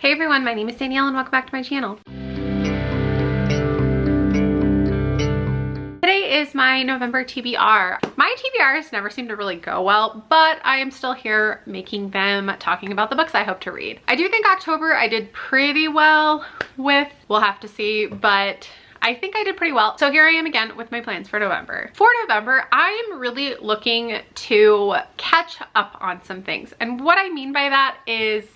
Hey everyone, my name is Danielle and welcome back to my channel. Today is my November TBR. My TBRs never seem to really go well, but I am still here making them, talking about the books I hope to read. I do think October I did pretty well with, we'll have to see, but I think I did pretty well. So here I am again with my plans for November. For November, I am really looking to catch up on some things. And what I mean by that is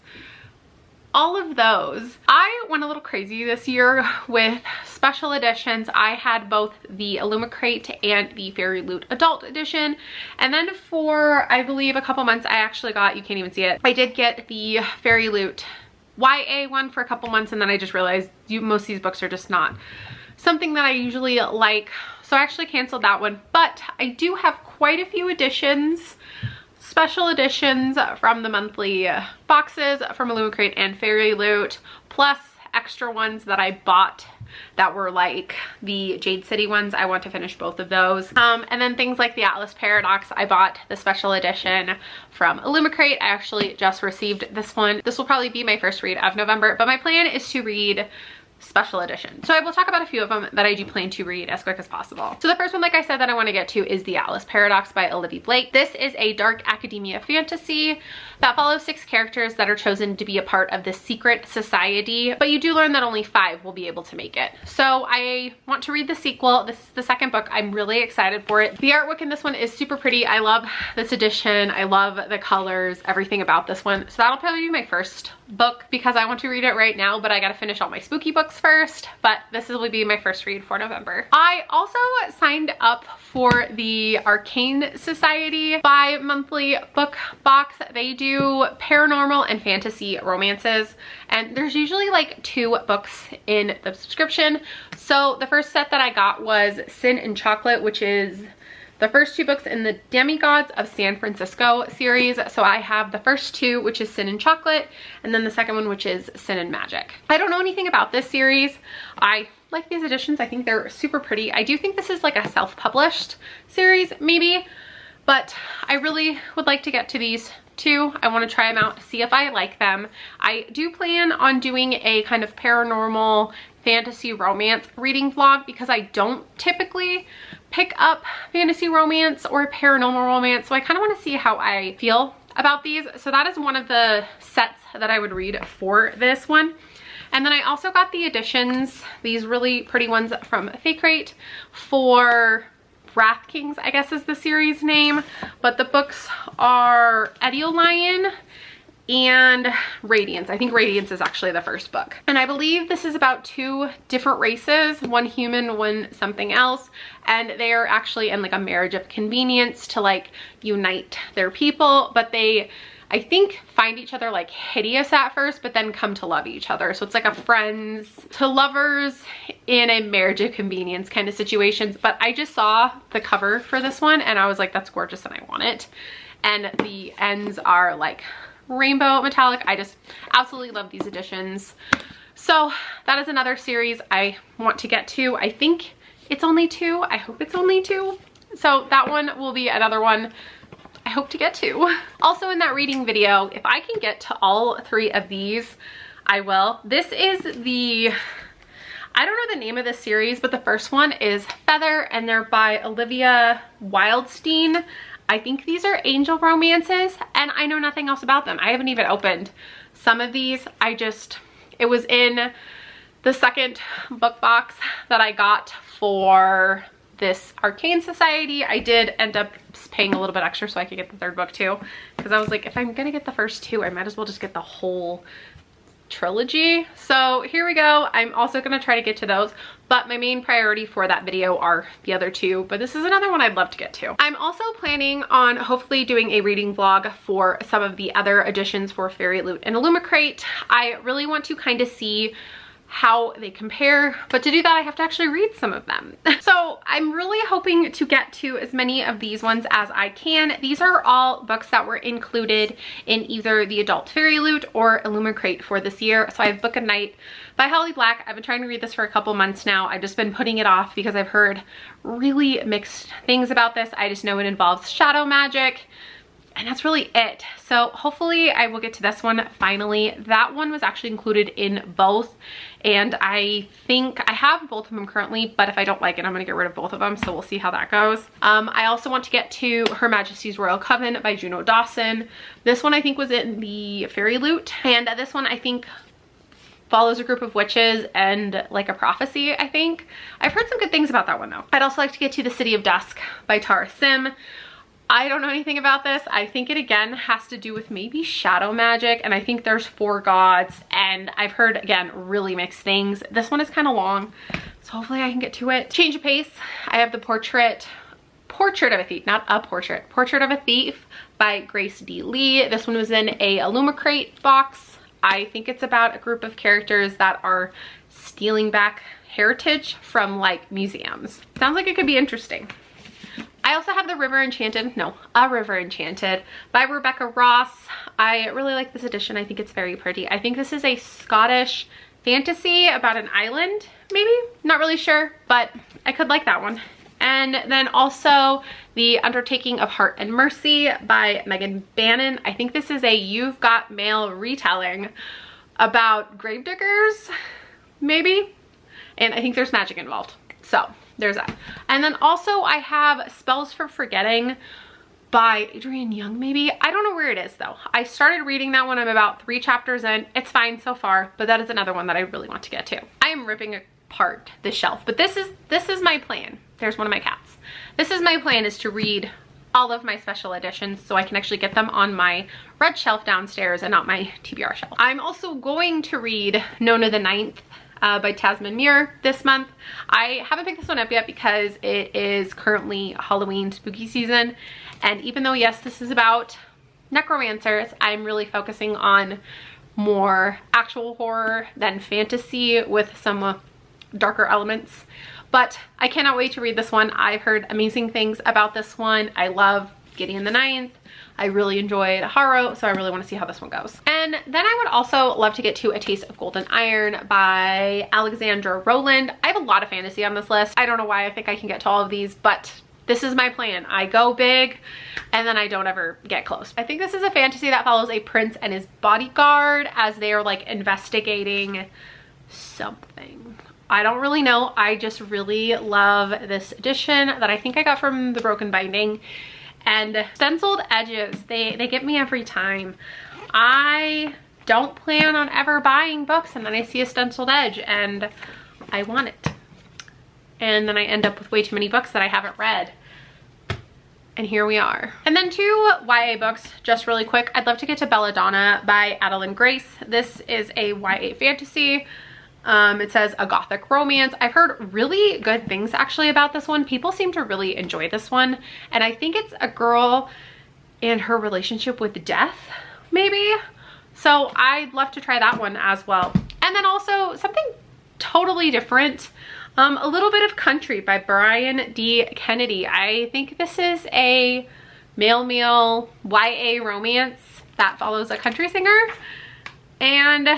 all of those. I went a little crazy this year with special editions. I had both the Illumicrate and the Fairy Loot Adult Edition. And then for, I believe, a couple months, I actually got, you can't even see it, I did get the Fairy Loot YA one for a couple months, and then I just realized most of these books are just not something that I usually like. So I actually canceled that one. But I do have quite a few editions, special editions from the monthly boxes from Illumicrate and Fairy Loot, plus extra ones that I bought that were like the Jade City ones. I want to finish both of those. And then things like the Atlas Paradox, I bought the special edition from Illumicrate. I actually just received this one. This will probably be my first read of November, but my plan is to read special edition. So I will talk about a few of them that I do plan to read as quick as possible. So the first one, like I said, that I want to get to is The Atlas Paradox by Olivia Blake. This is a dark academia fantasy that follows 6 characters that are chosen to be a part of this secret society, but you do learn that only 5 will be able to make it. So I want to read the sequel. This is the second book. I'm really excited for it. The artwork in this one is super pretty. I love this edition. I love the colors, everything about this one. So that'll probably be my first book because I want to read it right now, but I gotta finish all my spooky books first. But this will be my first read for November. I also signed up for the Arcane Society bi-monthly book box. They do paranormal and fantasy romances, and there's usually like 2 books in the subscription. So the first set that I got was Sin and Chocolate, which is the first 2 books in the Demigods of San Francisco series. So I have the first 2, which is Sin and Chocolate, and then the second one, which is Sin and Magic. I don't know anything about this series. I like these editions. I think they're super pretty. I do think this is like a self-published series maybe, but I really would like to get to these 2. I want to try them out, see if I like them. I do plan on doing a kind of paranormal fantasy romance reading vlog because I don't typically pick up fantasy romance or paranormal romance, so I kind of want to see how I feel about these. So that is one of the sets that I would read for this one. And then I also got the editions, these really pretty ones from Fakecrate for Wrath Kings, I guess is the series name, but the books are Ediolion and Radiance. I think Radiance is actually the first book. And I believe this is about 2 different races, one human, one something else, and they are actually in like a marriage of convenience to like unite their people, but they, I think, find each other like hideous at first, but then come to love each other. So it's like a friends to lovers in a marriage of convenience kind of situations. But I just saw the cover for this one and I was like, that's gorgeous and I want it. And the ends are like rainbow metallic. I just absolutely love these editions. So that is another series I want to get to. I think it's only 2. I hope it's only 2. So that one will be another one I hope to get to. Also in that reading video, if I can get to all 3 of these, I will. This is the, I don't know the name of this series, but the first one is Feather and they're by Olivia Wildstein. I think these are angel romances and I know nothing else about them. I haven't even opened some of these. It was in the second book box that I got for this Arcane Society. I did end up paying a little bit extra so I could get the 3rd book too, because I was like, if I'm gonna get the first 2, I might as well just get the whole trilogy. So here we go. I'm also gonna try to get to those, but my main priority for that video are the other 2, but this is another one I'd love to get to. I'm also planning on hopefully doing a reading vlog for some of the other editions for Fairy Loot and Illumicrate. I really want to kind of see how they compare, but to do that I have to actually read some of them. So I'm really hoping to get to as many of these ones as I can. These are all books that were included in either the Adult Fairy Loot or Illumicrate for this year. So I have Book of Night by Holly Black. I've been trying to read this for a couple months now. I've just been putting it off because I've heard really mixed things about this. I just know it involves shadow magic And that's really it. So hopefully I will get to this one finally. That one was actually included in both, and I think I have both of them currently, but if I don't like it, I'm gonna get rid of both of them, so we'll see how that goes. I also want to get to Her Majesty's Royal Coven by Juno Dawson. This one I think was in the Fairy Loot, and this one I think follows a group of witches and like a prophecy, I think. I've heard some good things about that one though. I'd also like to get to The City of Dusk by Tara Sim. I don't know anything about this. I think it again has to do with maybe shadow magic, and I think there's 4 gods, and I've heard again really mixed things. This one is kind of long, so hopefully I can get to it. Change of pace. I have the Portrait of a Thief, not a portrait. Portrait of a Thief by Grace D. Lee. This one was in a Illumicrate box. I think it's about a group of characters that are stealing back heritage from like museums. Sounds like it could be interesting. I also have A River Enchanted by Rebecca Ross. I really like this edition. I think it's very pretty. I think this is a Scottish fantasy about an island, maybe? Not really sure, but I could like that one. And then also The Undertaking of Heart and Mercy by Megan Bannon. I think this is a You've Got Mail retelling about gravediggers, maybe? And I think there's magic involved. So there's that. And then also I have Spells for Forgetting by Adrienne Young, maybe. I don't know where it is though. I started reading that one. I'm about 3 chapters in. It's fine so far, but that is another one that I really want to get to. I am ripping apart this shelf, but this is my plan. There's one of my cats. This is my plan, is to read all of my special editions so I can actually get them on my red shelf downstairs and not my TBR shelf. I'm also going to read Nona the Ninth by Tasman Muir this month. I haven't picked this one up yet because it is currently Halloween spooky season, and even though yes, this is about necromancers, I'm really focusing on more actual horror than fantasy with some darker elements. But I cannot wait to read this one. I've heard amazing things about this one. I love Gideon the Ninth. I really enjoyed Haro, so I really want to see how this one goes. And then I would also love to get to A Taste of Golden Iron by Alexandra Rowland. I have a lot of fantasy on this list. I don't know why I think I can get to all of these, but this is my plan. I go big and then I don't ever get close. I think this is a fantasy that follows a prince and his bodyguard as they are like investigating something. I don't really know. I just really love this edition that I think I got from the Broken Binding. And stenciled edges, they get me every time. I don't plan on ever buying books and then I see a stenciled edge and I want it. And then I end up with way too many books that I haven't read. And here we are. And then 2 YA books, just really quick. I'd love to get to Belladonna by Adeline Grace. This is a YA fantasy. It says a gothic romance. I've heard really good things actually about this one. People seem to really enjoy this one. And I think it's a girl and her relationship with death, maybe. So I'd love to try that one as well. And then also something totally different. A little bit of country by Brian D. Kennedy. I think this is a male YA romance that follows a country singer and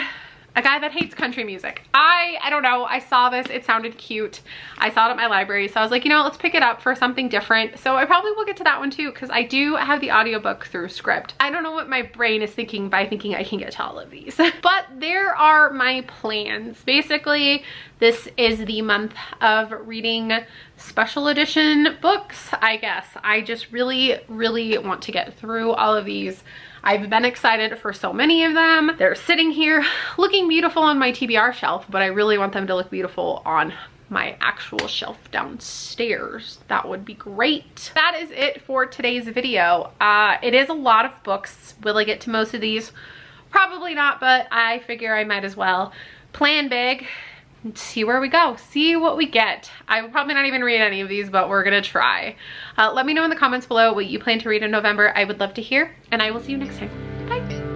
a guy that hates country music. I don't know, I saw this, it sounded cute. I saw it at my library, so I was like, you know, let's pick it up for something different. So I probably will get to that one too, because I do have the audiobook through Script. I don't know what my brain is thinking by thinking I can get to all of these. But there are my plans. Basically, this is the month of reading special edition books, I guess. I just really, really want to get through all of these. I've been excited for so many of them. They're sitting here looking beautiful on my TBR shelf, but I really want them to look beautiful on my actual shelf downstairs. That would be great. That is it for today's video. It is a lot of books. Will I get to most of these? Probably not, but I figure I might as well plan big and see where we go, see what we get. I will probably not even read any of these, but we're gonna try. Let me know in the comments below what you plan to read in November. I would love to hear, and I will see you next time. Bye.